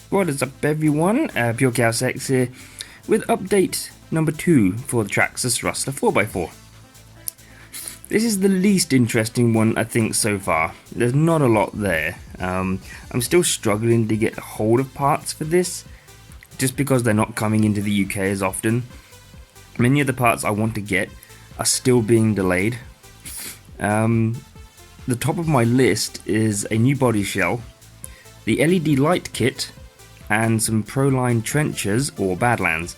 What is up, everyone? PureChaosX here with update number 2 for the Traxxas Rustler 4x4. This is the least interesting one, I think, so far. There's not a lot there. I'm still struggling to get hold of parts for this, just because they're not coming into the UK as often. Many of the parts I want to get are still being delayed. The top of my list is a new body shell, the LED light kit, and some Proline trenchers or Badlands.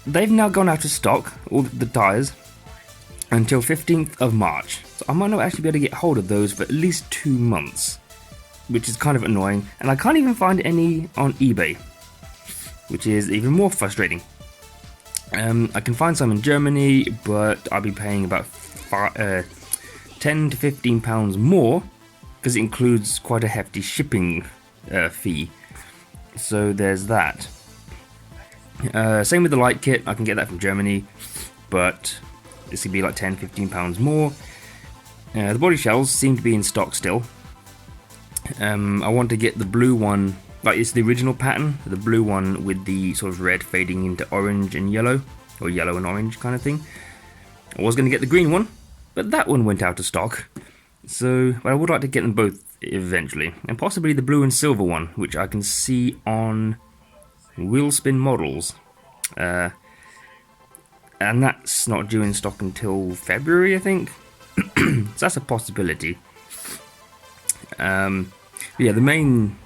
They've now gone out of stock, all the tyres, until 15th of March, so I might not actually be able to get hold of those for at least 2 months, which is kind of annoying, and I can't even find any on eBay, which is even more frustrating. I can find some in Germany, but I'll be paying about £10 to £15 more, because it includes quite a hefty shipping fee. So there's that. Same with the light kit, I can get that from Germany, but this could be like £10 to £15 more. The body shells seem to be in stock still. I want to get the blue one, like it's the original pattern, the blue one with the sort of red fading into orange and yellow, or yellow and orange kind of thing. I was going to get the green one, but that one went out of stock. So, but I would like to get them both eventually, and possibly the blue and silver one, which I can see on Wheelspin Models, and that's not due in stock until February, I think. So that's a possibility. Yeah, the main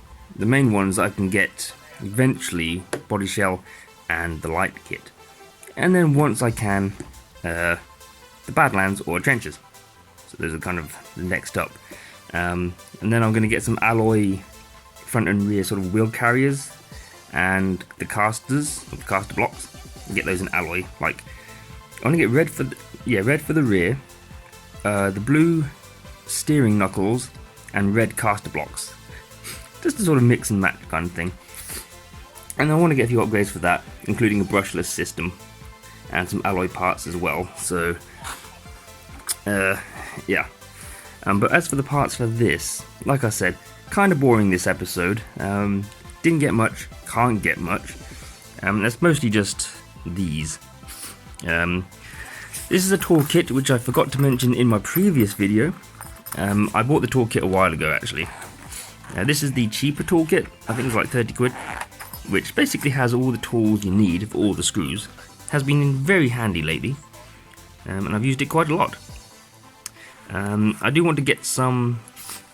ones I can get eventually, body shell and the light kit, and then once I can, the Badlands or trenches. So those are kind of the next up. And then I'm going to get some alloy front and rear sort of wheel carriers and the casters, or the caster blocks, and get those in alloy. Like, I want to get red for the rear, the blue steering knuckles, and red caster blocks. Just a sort of mix and match kind of thing. And I want to get a few upgrades for that, including a brushless system and some alloy parts as well. So, yeah. But as for the parts for this, like I said, kind of boring this episode. Didn't get much, can't get much. That's mostly just these. This is a toolkit which I forgot to mention in my previous video. I bought the toolkit a while ago actually. This is the cheaper toolkit, I think it's like 30 quid, which basically has all the tools you need for all the screws. Has been very handy lately, and I've used it quite a lot. I do want to get some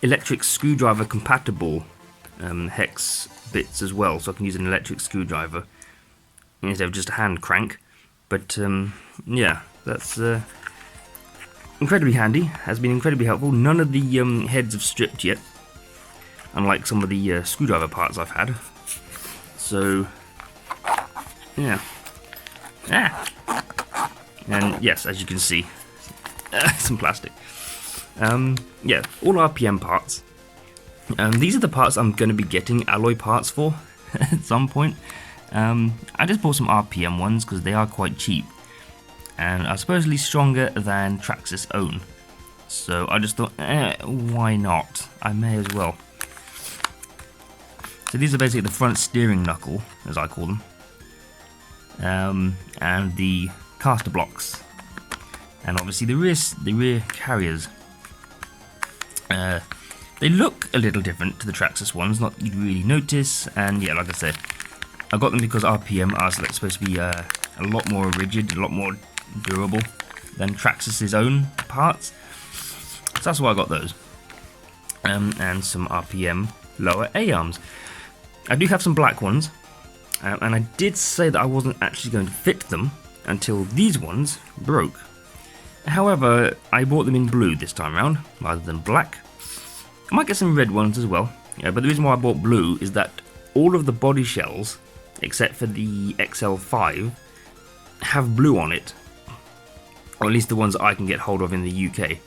electric screwdriver compatible hex bits as well, so I can use an electric screwdriver instead of just a hand crank. But yeah, that's incredibly handy, has been incredibly helpful. None of the heads have stripped yet, unlike some of the screwdriver parts I've had. So yeah. And yes, as you can see, some plastic. Yeah, all RPM parts. These are the parts I'm going to be getting alloy parts for at some point. I just bought some RPM ones because they are quite cheap and are supposedly stronger than Traxxas own. So I just thought, why not? I may as well. So these are basically the front steering knuckle, as I call them, and the caster blocks, and obviously the rear carriers. They look a little different to the Traxxas ones, not you'd really notice, and yeah, like I said, I got them because RPM are supposed to be a lot more rigid, a lot more durable than Traxxas's own parts, so that's why I got those. And some RPM lower A-arms. I do have some black ones, and I did say that I wasn't actually going to fit them until these ones broke. However, I bought them in blue this time around, rather than black. I might get some red ones as well, but the reason why I bought blue is that all of the body shells, except for the XL5, have blue on it. Or at least the ones that I can get hold of in the UK.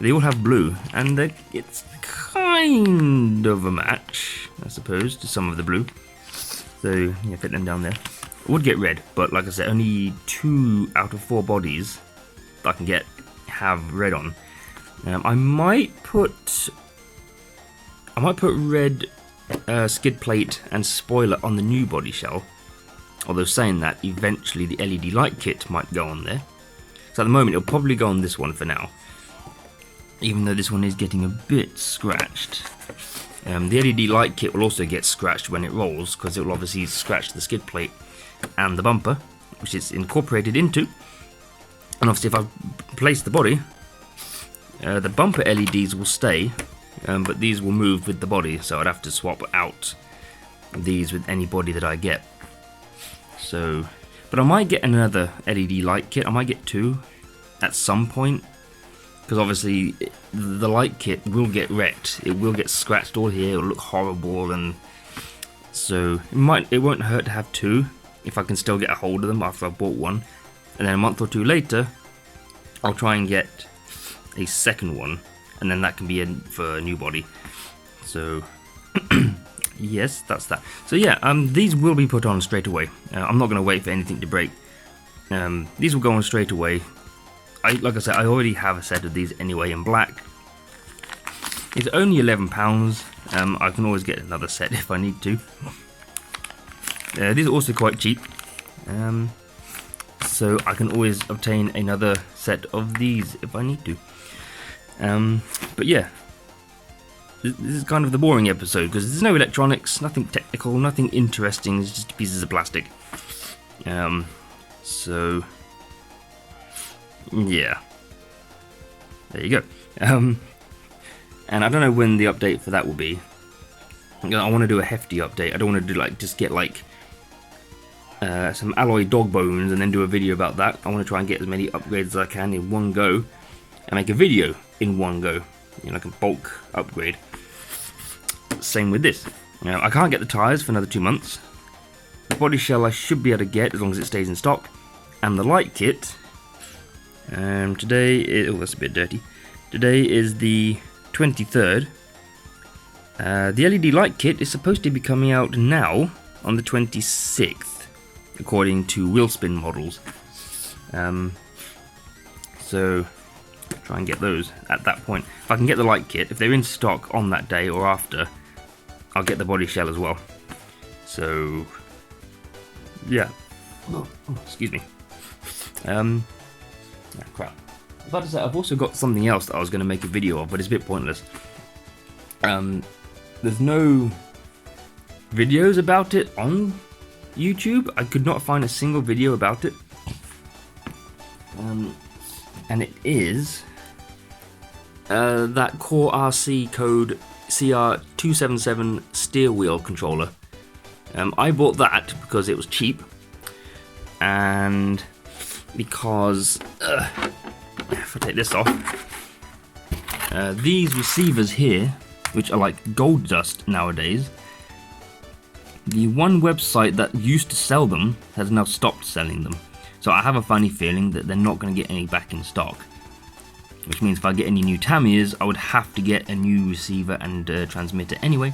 They all have blue, and it's kind of a match, I suppose, to some of the blue. So, yeah, fit them down there. I would get red, but like I said, only 2 out of 4 bodies that I can get have red on. I might put red skid plate and spoiler on the new body shell, although saying that eventually the LED light kit might go on there. So at the moment it'll probably go on this one for now, even though this one is getting a bit scratched. The LED light kit will also get scratched when it rolls, because it will obviously scratch the skid plate and the bumper, which it's incorporated into. And obviously if I place the body, the bumper LEDs will stay, but these will move with the body, so I'd have to swap out these with any body that I get. So, but I might get another LED light kit. I might get two at some point, because obviously the light kit will get wrecked. It will get scratched all here. It'll look horrible, and so it won't hurt to have two if I can still get a hold of them after I've bought one. And then a month or two later, I'll try and get a second one, and then that can be in for a new body. So yes, that's that. So yeah, these will be put on straight away. I'm not going to wait for anything to break. These will go on straight away. Like I said, I already have a set of these anyway in black. It's only £11. I can always get another set if I need to. These are also quite cheap, so I can always obtain another set of these if I need to. But yeah, this is kind of the boring episode, because there's no electronics, nothing technical, nothing interesting, it's just pieces of plastic. So yeah, there you go. And I don't know when the update for that will be. I want to do a hefty update. I don't want to do just get some alloy dog bones and then do a video about that. I want to try and get as many upgrades as I can in one go and make a video in one go, like a bulk upgrade. Same with this. I can't get the tyres for another 2 months. The body shell I should be able to get as long as it stays in stock, and the light kit. Today is, oh, that's a bit dirty. Today is the 23rd. The LED light kit is supposed to be coming out now on the 26th, according to Wheelspin models. So try and get those at that point. If I can get the light kit, if they're in stock on that day or after, I'll get the body shell as well. So yeah. Oh, excuse me. Crap. I was about to say, I've also got something else that I was going to make a video of, but it's a bit pointless. There's no videos about it on YouTube. I could not find a single video about it. And it is that Core RC code CR277 steer wheel controller. I bought that because it was cheap, and because if I take this off, these receivers here, which are like gold dust nowadays, the one website that used to sell them has now stopped selling them. So I have a funny feeling that they're not going to get any back in stock, which means if I get any new Tamiya's, I would have to get a new receiver and transmitter anyway.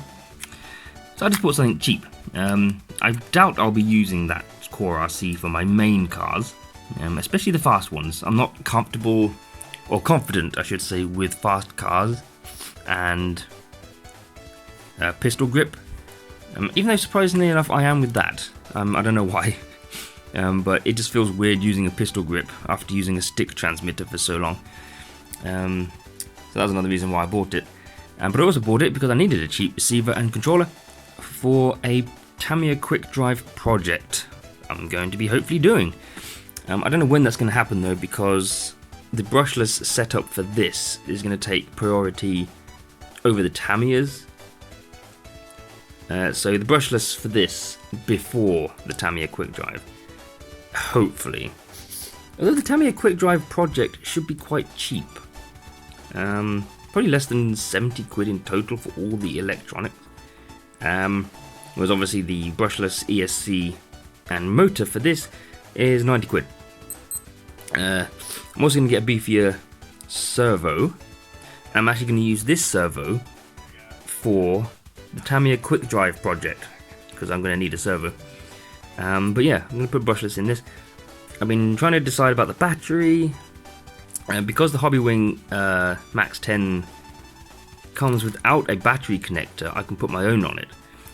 So I just bought something cheap. I doubt I'll be using that Core RC for my main cars, especially the fast ones. I'm not comfortable, or confident I should say, with fast cars and pistol grip. Even though surprisingly enough I am with that. I don't know why. But it just feels weird using a pistol grip after using a stick transmitter for so long. So that was another reason why I bought it. But I also bought it because I needed a cheap receiver and controller for a Tamiya quick drive project I'm going to be hopefully doing. I don't know when that's going to happen though, because the brushless setup for this is going to take priority over the Tamiya's. So the brushless for this before the Tamiya quick drive. Hopefully. Although the Tamiya quick drive project should be quite cheap. Probably less than 70 quid in total for all the electronics. Whereas obviously the brushless ESC and motor for this is 90 quid. I'm also going to get a beefier servo. I'm actually going to use this servo for the Tamiya quick drive project, because I'm going to need a servo. But yeah, I'm going to put brushless in this. I've been trying to decide about the battery, because the Hobbywing Max 10 comes without a battery connector. I can put my own on it.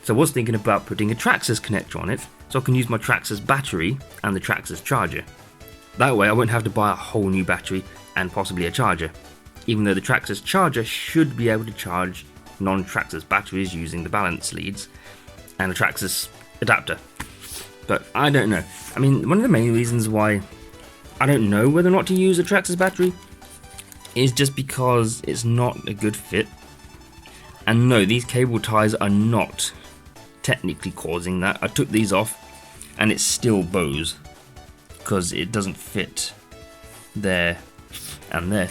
So I was thinking about putting a Traxxas connector on it, so I can use my Traxxas battery and the Traxxas charger. That way I won't have to buy a whole new battery and possibly a charger, even though the Traxxas charger should be able to charge non-Traxxas batteries using the balance leads and a Traxxas adapter. But I don't know. I mean, one of the main reasons why I don't know whether or not to use a Traxxas battery is just because it's not a good fit. And no, these cable ties are not technically causing that. I took these off and it still bows because it doesn't fit there and there.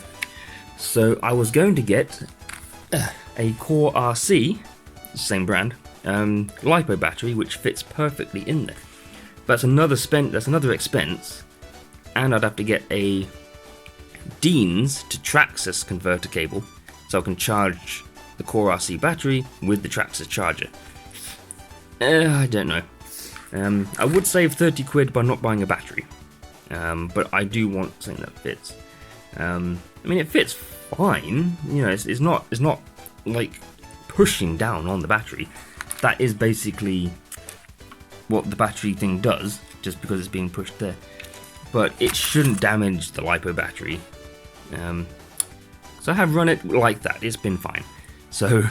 So I was going to get a Core RC, same brand, LiPo battery, which fits perfectly in there. That's another expense, and I'd have to get a Dean's to Traxxas converter cable, so I can charge the Core RC battery with the Traxxas charger. I don't know. I would save 30 quid by not buying a battery, but I do want something that fits. I mean, it fits fine. You know, it's not like pushing down on the battery. That is basically what the battery thing does, just because it's being pushed there. But it shouldn't damage the LiPo battery. So I have run it like that. It's been fine. So,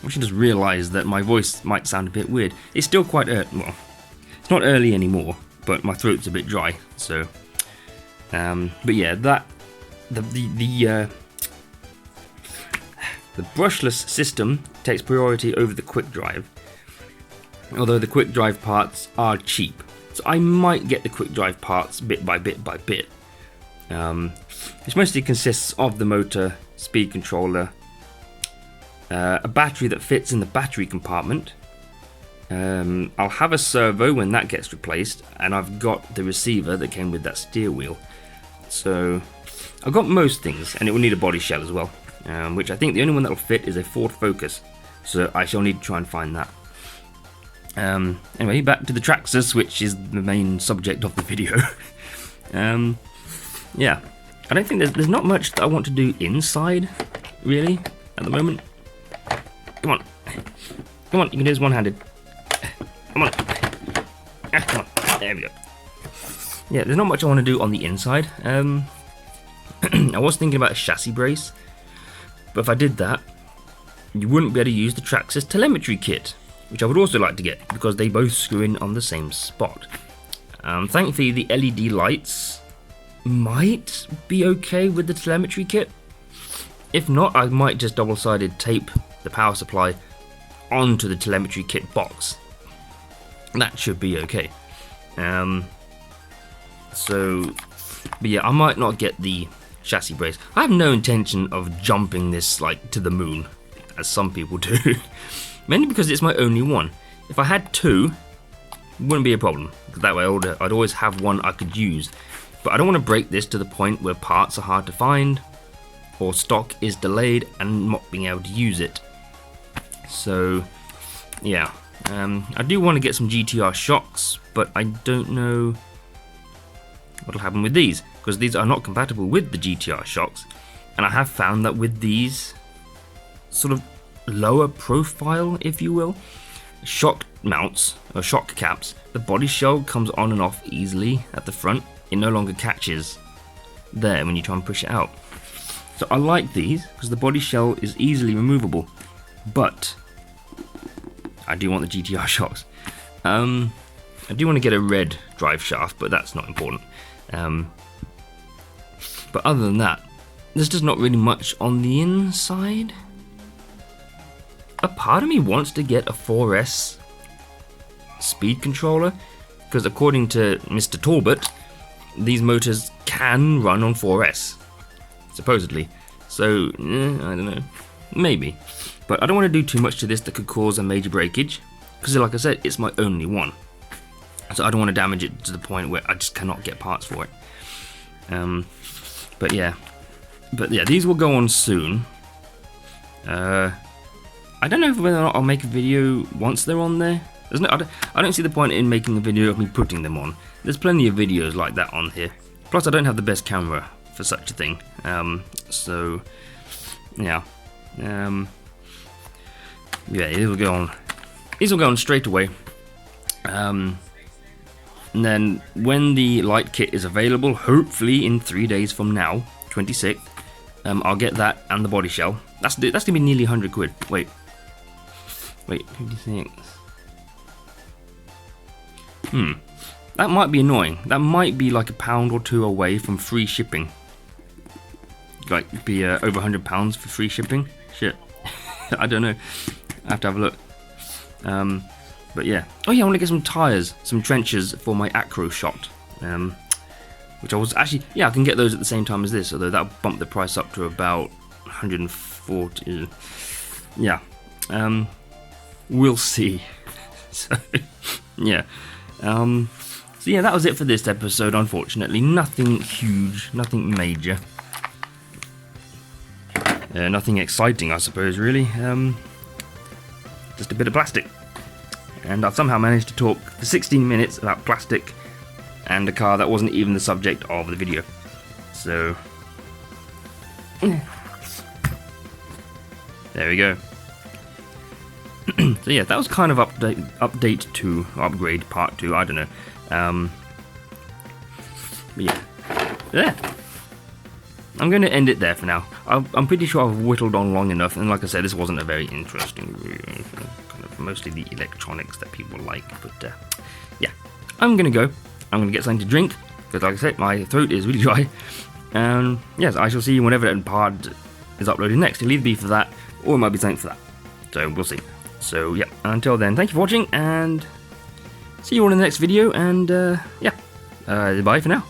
I should just realise that my voice might sound a bit weird. It's still quite well, it's not early anymore, but my throat's a bit dry. So, but yeah, the brushless system takes priority over the quick drive, although the quick drive parts are cheap. So I might get the quick drive parts bit by bit by bit, which mostly consists of the motor, speed controller, a battery that fits in the battery compartment. I'll have a servo when that gets replaced, and I've got the receiver that came with that steer wheel. So I've got most things, and it will need a body shell as well, which I think the only one that will fit is a Ford Focus, so I shall need to try and find that. Anyway, back to the Traxxas, which is the main subject of the video. Yeah, I don't think there's not much that I want to do inside, really, at the moment. Come on, come on, you can do this one-handed. Come on, come on, there we go. Yeah, there's not much I want to do on the inside. I was thinking about a chassis brace, but if I did that, you wouldn't be able to use the Traxxas telemetry kit, which I would also like to get, because they both screw in on the same spot. Thankfully, the LED lights might be okay with the telemetry kit. If not, I might just double-sided tape the power supply onto the telemetry kit box. That should be okay. But yeah, I might not get the chassis brace. I have no intention of jumping this like to the moon, as some people do. Mainly because it's my only one. If I had two, it wouldn't be a problem. That way I'd always have one I could use. But I don't want to break this to the point where parts are hard to find, or stock is delayed and not being able to use it. So, yeah. I do want to get some GTR shocks, but I don't know what'll happen with these, because these are not compatible with the GTR shocks. And I have found that with these sort of lower profile, if you will, shock mounts or shock caps, the body shell comes on and off easily at the front. It no longer catches there when you try and push it out. So I like these because the body shell is easily removable, but I do want the GTR shocks. I do want to get a red drive shaft, but that's not important. But other than that, there's just not really much on the inside. A part of me wants to get a 4S speed controller, because according to Mr. Talbot, these motors can run on 4S, supposedly. So, I don't know, maybe. But I don't want to do too much to this that could cause a major breakage, because like I said, it's my only one. So I don't want to damage it to the point where I just cannot get parts for it. But yeah, these will go on soon. I don't know whether or not I'll make a video once they're on there. I don't see the point in making a video of me putting them on. There's plenty of videos like that on here. Plus, I don't have the best camera for such a thing. So, yeah. Yeah, these will go on. These will go on straight away. And then when the light kit is available, hopefully in 3 days from now, 26th, I'll get that and the body shell. That's gonna be nearly 100 quid. Wait, 56. That might be annoying. That might be like £1 or £2 away from free shipping. Like be over £100 for free shipping. Shit, I don't know. I have to have a look. But yeah. Oh yeah, I want to get some tyres, some trenches for my acro shot. Which I was actually, yeah, I can get those at the same time as this, although that'll bump the price up to about 140. Yeah. We'll see. So yeah. So yeah, that was it for this episode, unfortunately. Nothing huge, nothing major. Nothing exciting, I suppose, really. Just a bit of plastic. And I've somehow managed to talk for 16 minutes about plastic and a car that wasn't even the subject of the video. So there we go. So yeah, that was kind of update 2, upgrade part 2, I don't know. But yeah, there. I'm going to end it there for now. I'm pretty sure I've whittled on long enough, and like I said, this wasn't a very interesting video. Kind of mostly the electronics that people like, but yeah. I'm going to go. I'm going to get something to drink, because like I said, my throat is really dry. And yes, I shall see you whenever that part is uploaded next. It'll either be for that, or it might be something for that. So we'll see. So yeah, until then, thank you for watching, and see you all in the next video, and yeah, bye for now.